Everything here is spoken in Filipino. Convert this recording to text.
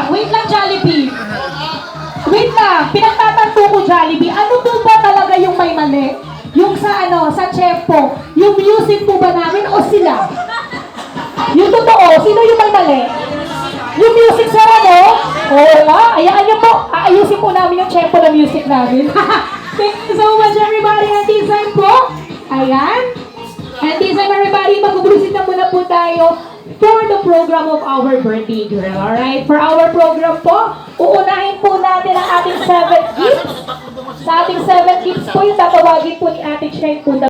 Wait lang, Jollibee. Wait lang, pinagtatanto ko, Jollibee. Ano po ba talaga yung may mali? Yung sa sa chef po, yung music po ba namin o sila? Yung totoo, sino yung may mali? Yung music sa Oo nga, ayaan niyo po. Aayusin po namin yung chef po na music namin. Thank you so much, everybody. And this time po, ayan. And this time, everybody, mag-ubrusin na muna po tayo for the program of our birthday girl. Alright? For our program po, uunahin po natin ang ating 7 gifts. Sa ating 7 gifts po, yung tatawagin po ni Ate Shane po